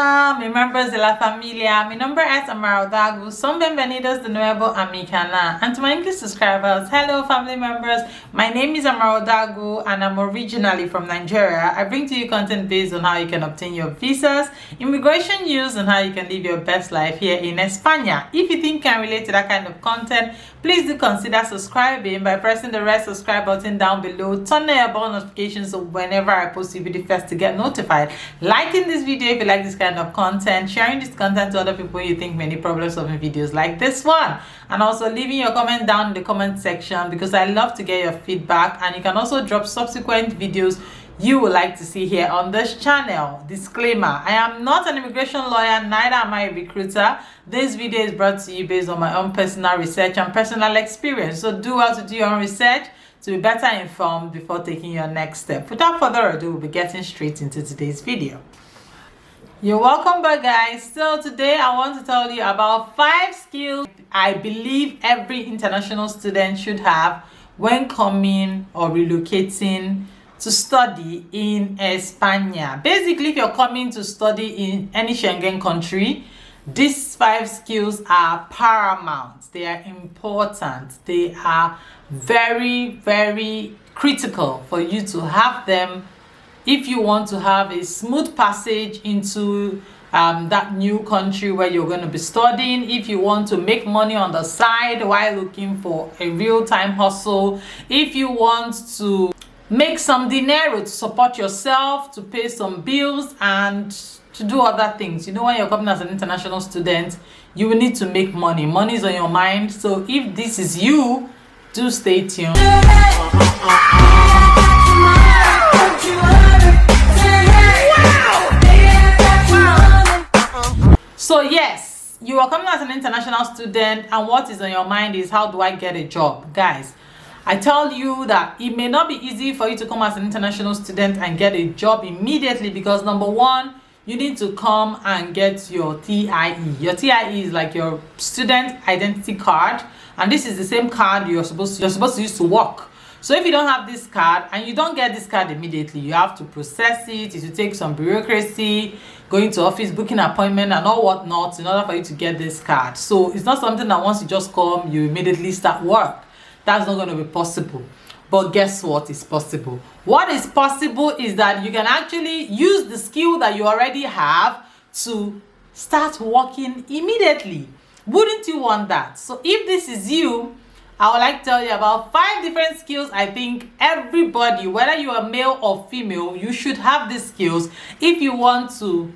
Hola, mi members de la familia. Mi nombre es Amarodagu. Son bienvenidos de nuevo a mi canal. And to my English subscribers, hello family members. My name is Amarodagu and I'm originally from Nigeria. I bring to you content based on how you can obtain your visas, immigration news, and how you can live your best life here in España. If you think you can relate to that kind of content, please do consider subscribing by pressing the red subscribe button down below. Turn on your bell notifications so whenever I post a video first to get notified. Liking this video if you like this kind of content, sharing this content to other people you think may need problem solving videos like this one, and also leaving your comment down in the comment section because I love to get your feedback. And you can also drop subsequent videos you would like to see here on this channel. Disclaimer: I am not an immigration lawyer, neither am I a recruiter. This video is brought to you based on my own personal research and personal experience, so do well to do your own research to be better informed before taking your next step. Without further ado, we'll be getting straight into today's video. You're welcome back, guys. So today I want to tell you about 5 skills I believe every international student should have when coming or relocating to study in España. Basically, if you're coming to study in any Schengen country, these 5 skills are paramount. They are important. They are very, very critical for you to have them if you want to have a smooth passage into that new country where you're going to be studying, if you want to make money on the side while looking for a real-time hustle, if you want to make some dinero to support yourself, to pay some bills, and to do other things. You know, when you're coming as an international student, you will need to make money. Money is on your mind. So if this is you, do stay tuned. So yes, you are coming as an international student, and what is on your mind is, how do I get a job? Guys, I tell you that it may not be easy for you to come as an international student and get a job immediately, because number one, you need to come and get your TIE. Your TIE is like your student identity card, and this is the same card you're supposed to use to work. So if you don't have this card and you don't get this card immediately, you have to process it. It will take some bureaucracy, going to office, booking appointment, and all whatnot in order for you to get this card. So it's not something that once you just come, you immediately start work. That's not going to be possible. But guess what is possible? What is possible is that you can actually use the skill that you already have to start working immediately. Wouldn't you want that? So if this is you, I would like to tell you about 5 different skills I think everybody, whether you are male or female, you should have these skills if you want to,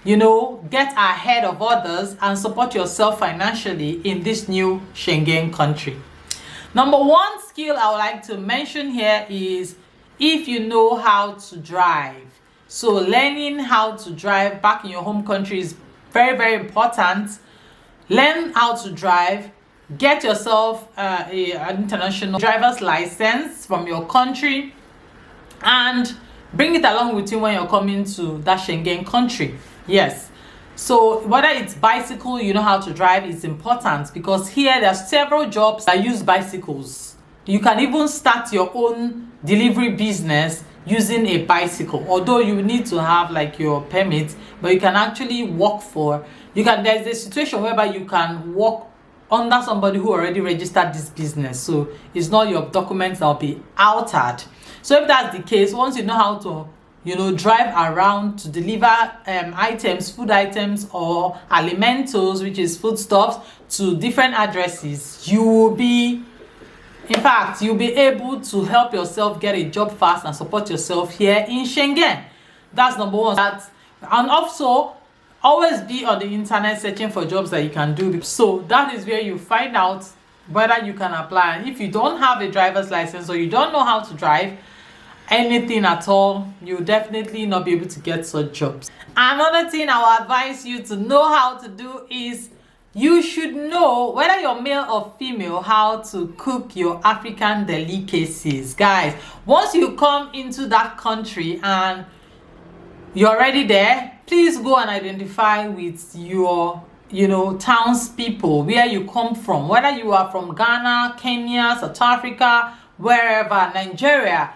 you know, get ahead of others and support yourself financially in this new Schengen country. Number 1 skill I would like to mention here is if you know how to drive. So learning how to drive back in your home country is very, very important. Learn how to drive. Get yourself an international driver's license from your country and bring it along with you when you're coming to that Schengen country. Yes. So whether it's bicycle, you know how to drive, is important, because here there are several jobs that use bicycles. You can even start your own delivery business using a bicycle, although you need to have like your permit, but you can actually work for, there's a situation whereby you can work under somebody who already registered this business, so it's not your documents that will be altered. So if that's the case, once you know how to, you know, drive around to deliver items, food items or alimentos, which is foodstuffs, to different addresses, you will be, in fact, you'll be able to help yourself get a job fast and support yourself here in Schengen. That's number 1. And also, always be on the internet searching for jobs that you can do. So that is where you find out whether you can apply. If you don't have a driver's license or you don't know how to drive anything at all, you'll definitely not be able to get such jobs. Another thing I will advise you to know how to do is you should know, whether you're male or female, how to cook your African delicacies. Guys, once you come into that country and you're already there, please go and identify with your, you know, townspeople, where you come from, whether you are from Ghana, Kenya, South Africa, wherever, Nigeria.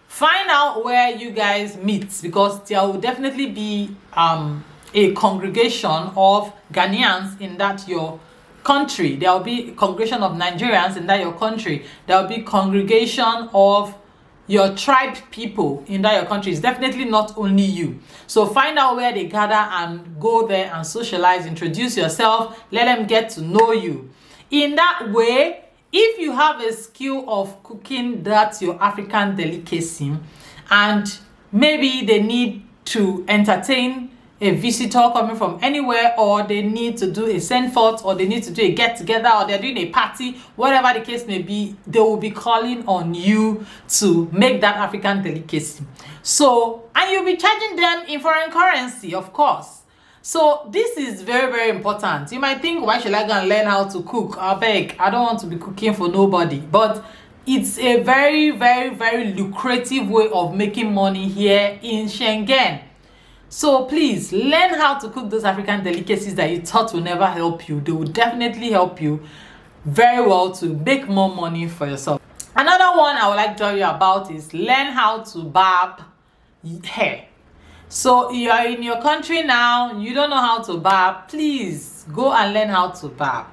Find out where you guys meet, because there will definitely be a congregation of Ghanaians in that your country. There will be a congregation of Nigerians in that your country. There will be congregation of your tribe people in that your country. It's definitely not only you. So find out where they gather and go there and socialize, introduce yourself, let them get to know you. In that way, if you have a skill of cooking that's your African delicacy, and maybe they need to entertain a visitor coming from anywhere, or they need to do a send forth, or they need to do a get together, or they're doing a party, whatever the case may be, they will be calling on you to make that African delicacy. So, and you'll be charging them in foreign currency, of course. So this is very, very important. You might think, why should I go and learn how to cook? I beg, I don't want to be cooking for nobody. But it's a very, very, very lucrative way of making money here in Schengen. So please learn how to cook those African delicacies that you thought will never help you. They will definitely help you very well to make more money for yourself. Another one I would like to tell you about is learn how to barb hair. So you are in your country now, you don't know how to barb, please go and learn how to barb.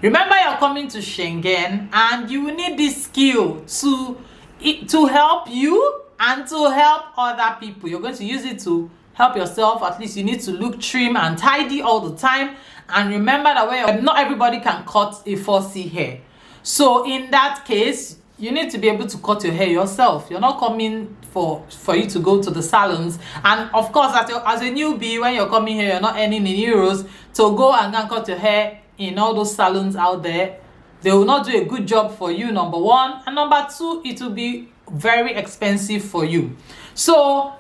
Remember, you're coming to Schengen and you will need this skill to help you and to help other people. You're going to use it to help yourself. At least you need to look trim and tidy all the time. And remember that not everybody can cut a 4C hair. So in that case, you need to be able to cut your hair yourself. You're not coming for you to go to the salons. And of course, as a newbie, when you're coming here, you're not earning in euros. So go and cut your hair in all those salons out there. They will not do a good job for you, number one. And number two, it will be very expensive for you. So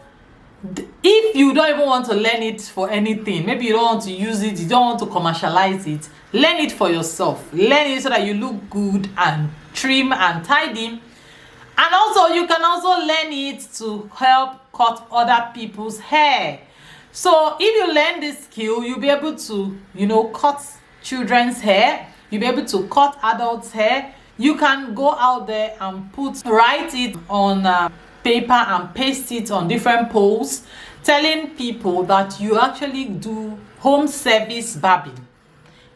if you don't even want to learn it for anything, maybe you don't want to use it, you don't want to commercialize it, learn it for yourself. Learn it so that you look good and trim and tidy. And also you can also learn it to help cut other people's hair. So if you learn this skill, you'll be able to, cut children's hair, you'll be able to cut adults' hair. You can go out there and write it on paper and paste it on different poles, telling people that you actually do home service barbing.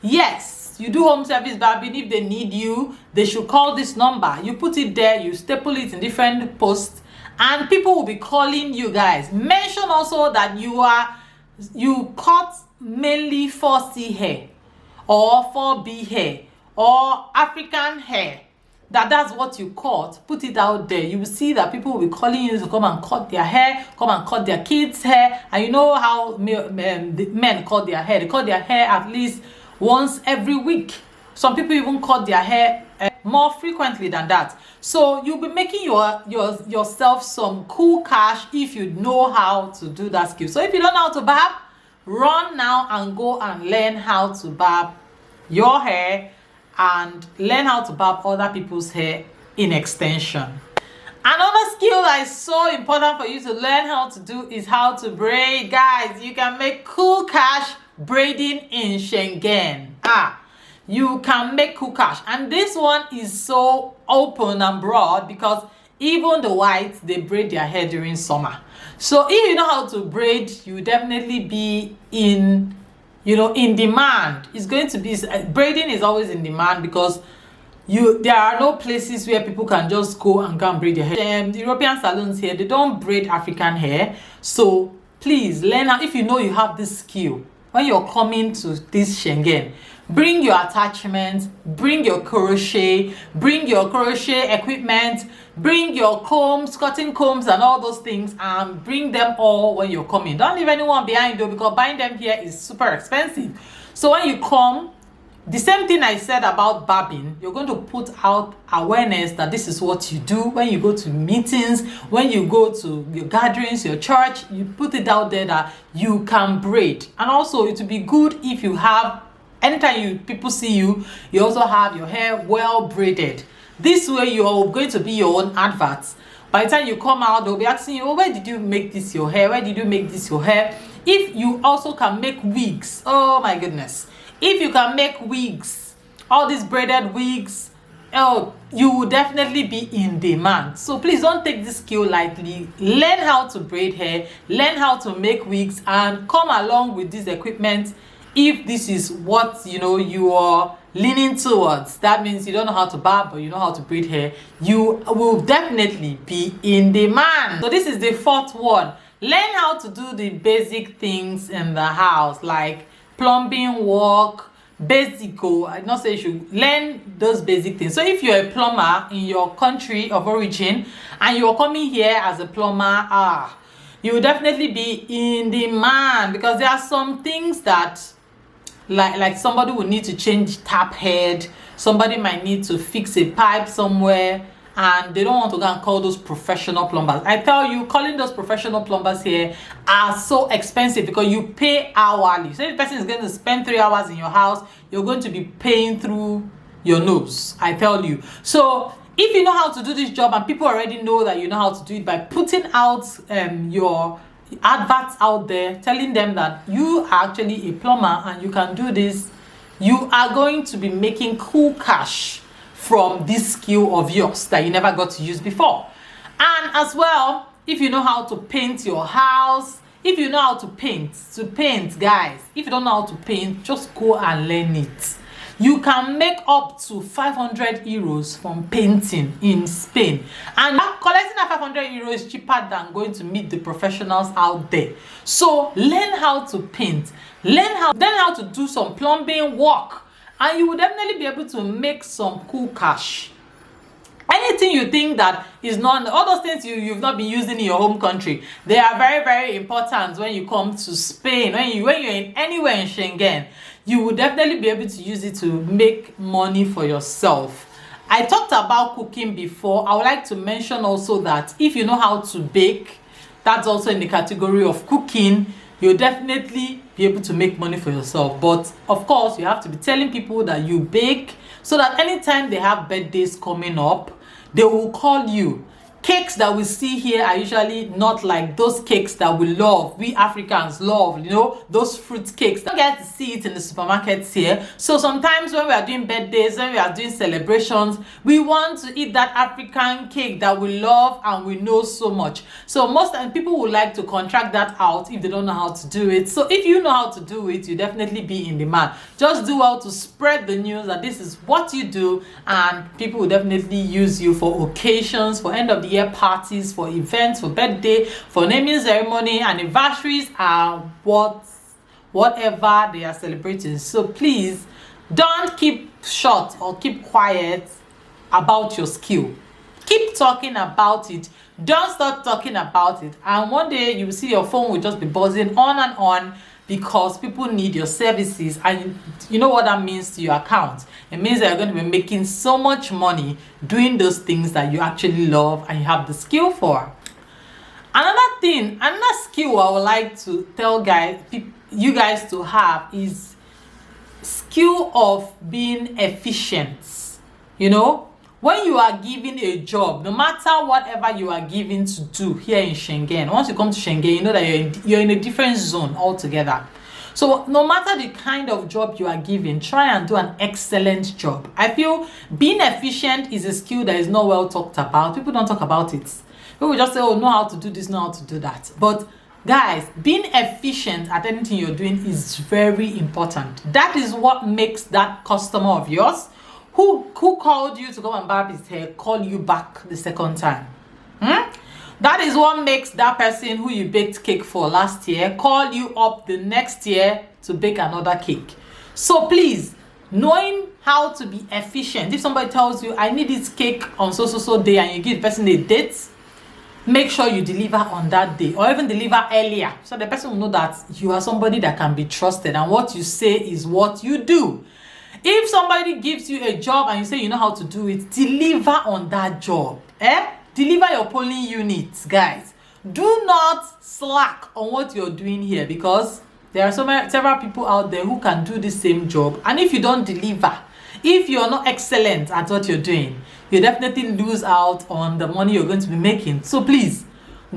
Yes, you do home service barbing. If they need you, they should call this number. You put it there, you staple it in different posts, and people will be calling you guys. Mention also that you cut mainly 4C hair or 4B hair or African hair. That's what you cut. Put it out there. You will see that people will be calling you to come and cut their hair, come and cut their kids' hair. And you know how the men cut their hair. They cut their hair at least once every week. Some people even cut their hair more frequently than that. So you'll be making yourself some cool cash if you know how to do that skill. So if you don't know how to barb, run now and go and learn how to barb your hair and learn how to barb other people's hair in extension. Another skill that is so important for you to learn how to do is how to braid. Guys, you can make cool cash braiding in Schengen. You can make cool cash, and this one is so open and broad because even the whites, they braid their hair during summer. So if you know how to braid, you will definitely be in demand. It's going to be, braiding is always in demand because there are no places where people can just go and braid their hair. The European salons here, they don't braid African hair. So please learn how. If you know you have this skill, when you're coming to this Schengen, bring your attachments, bring your crochet equipment, bring your combs, cutting combs and all those things, and bring them all when you're coming. Don't leave anyone behind though, because buying them here is super expensive. So when you come, the same thing I said about barbing, you're going to put out awareness that this is what you do when you go to meetings, when you go to your gatherings, your church. You put it out there that you can braid. And also it would be good if you have, anytime people see you, you also have your hair well braided. This way you're going to be your own adverts. By the time you come out, they'll be asking you, where did you make this your hair? Where did you make this your hair? If you also can make wigs, oh my goodness. If you can make wigs, all these braided wigs, oh, you will definitely be in demand. So please don't take this skill lightly. Learn how to braid hair, learn how to make wigs, and come along with this equipment if this is what you are leaning towards. That means you don't know how to barb, but you know how to braid hair. You will definitely be in demand. So this is the fourth one. Learn how to do the basic things in the house, like plumbing work, basic. I not say you should learn those basic things. So if you're a plumber in your country of origin and you're coming here as a plumber, you will definitely be in demand, because there are some things that like somebody will need to change tap head, somebody might need to fix a pipe somewhere, and they don't want to go and call those professional plumbers. I tell you, calling those professional plumbers here are so expensive because you pay hourly. So if the person is going to spend 3 hours in your house, you're going to be paying through your nose, I tell you. So if you know how to do this job, and people already know that you know how to do it by putting out your adverts out there, telling them that you are actually a plumber and you can do this, you are going to be making cool cash from this skill of yours that you never got to use before. And as well, if you know how to paint your house, if you know how to paint, guys, if you don't know how to paint, just go and learn it. You can make up to 500 euros from painting in Spain, and collecting that 500 euros is cheaper than going to meet the professionals out there. So learn how to paint, learn how to do some plumbing work, and you will definitely be able to make some cool cash. Anything you think that is not, all those things you've not been using in your home country, they are very, very important when you come to Spain. When you're in anywhere in Schengen, you will definitely be able to use it to make money for yourself. I talked about cooking before. I would like to mention also that if you know how to bake, that's also in the category of cooking. You'll definitely be able to make money for yourself. But of course, you have to be telling people that you bake, so that anytime they have birthdays coming up, they will call you. Cakes that we see here are usually not like those cakes that we love, we Africans love, those fruit cakes. Don't get to see it in the supermarkets here. So sometimes when we are doing birthdays, when we are doing celebrations, we want to eat that African cake that we love and we know so much. So most times people would like to contract that out if they don't know how to do it. So if you know how to do it, you definitely be in demand. Just do well to spread the news that this is what you do, and people will definitely use you for occasions, for end of the year parties, for events, for birthday, for naming ceremony, anniversaries, and whatever they are celebrating. So please don't keep short or keep quiet about your skill. Keep talking about it. Don't stop talking about it, and one day you will see your phone will just be buzzing on and on, because people need your services. And you know what that means to your account. It means that you're going to be making so much money doing those things that you actually love and you have the skill for. Another skill I would like to tell you guys to have is skill of being efficient. When you are given a job, no matter whatever you are given to do here in Schengen, once you come to Schengen, you know that you're in a different zone altogether. So no matter the kind of job you are given, try and do an excellent job. I feel being efficient is a skill that is not well talked about. People don't talk about it. People just say, oh, know how to do this, know how to do that. But guys, being efficient at anything you're doing is very important. That is what makes that customer of yours who called you to go and barb his hair call you back the second time. That is what makes that person who you baked cake for last year call you up the next year to bake another cake. So please, knowing how to be efficient. If somebody tells you, I need this cake on so day, and you give the person a date, make sure you deliver on that day, or even deliver earlier, so the person will know that you are somebody that can be trusted, and what you say is what you do. If somebody gives you a job and you say you know how to do it, deliver on that job. Deliver your polling units, guys. Do not slack on what you're doing here, because there are several people out there who can do the same job, and if you don't deliver, if you're not excellent at what you're doing, you definitely lose out on the money you're going to be making. So please,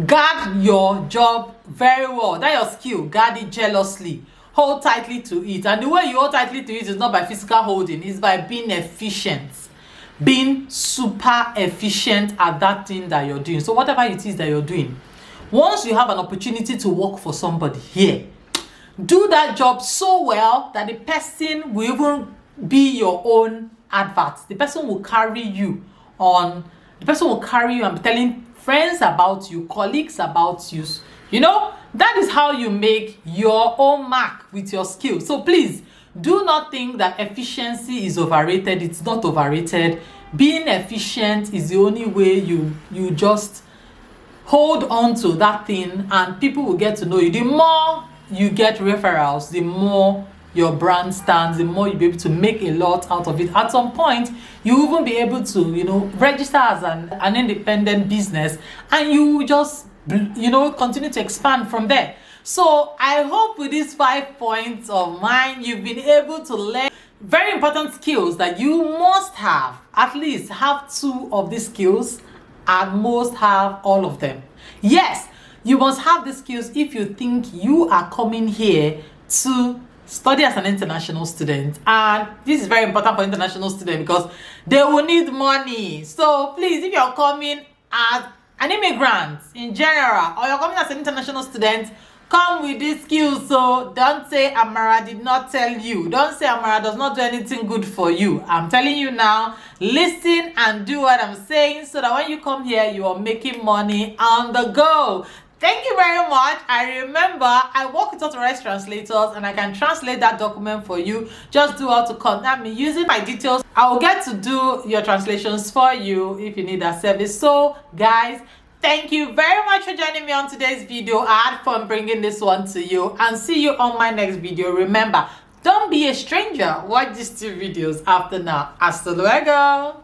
guard your job very well. That your skill, guard it jealously. Hold tightly to it, and the way you hold tightly to it is not by physical holding, it's by being efficient. being super efficient at that thing that you're doing. So whatever it is that you're doing, once you have an opportunity to work for somebody here, do that job so well that the person will even be your own advert. The person will carry you on. The person will carry you and be telling friends about you, colleagues about you. You know, that is how you make your own mark with your skills. So please, do not think that efficiency is overrated. It's not overrated. Being efficient is the only way you just hold on to that thing and people will get to know you. The more you get referrals, the more your brand stands, the more you'll be able to make a lot out of it. At some point, you even be able to, you know, register as an independent business, and you just, you know, continue to expand from there. So I hope with these 5 points of mine, you've been able to learn very important skills that you must have. At least have 2 of these skills, at most have all of them. Yes, you must have the skills if you think you are coming here to study as an international student. And this is very important for international students because they will need money. So please, if you're coming as an immigrant in general, or you're coming as an international student, come with these skills. So don't say Amara did not tell you. Don't say Amara does not do anything good for you. I'm telling you now, listen and do what I'm saying so that when you come here, you are making money on the go. Thank you very much. I remember I work with authorized translators and I can translate that document for you. Just do how to contact me using my details. I will get to do your translations for you if you need that service. So guys, thank you very much for joining me on today's video. I had fun bringing this one to you, and see you on my next video. Remember, don't be a stranger. Watch these 2 videos after now. Hasta luego.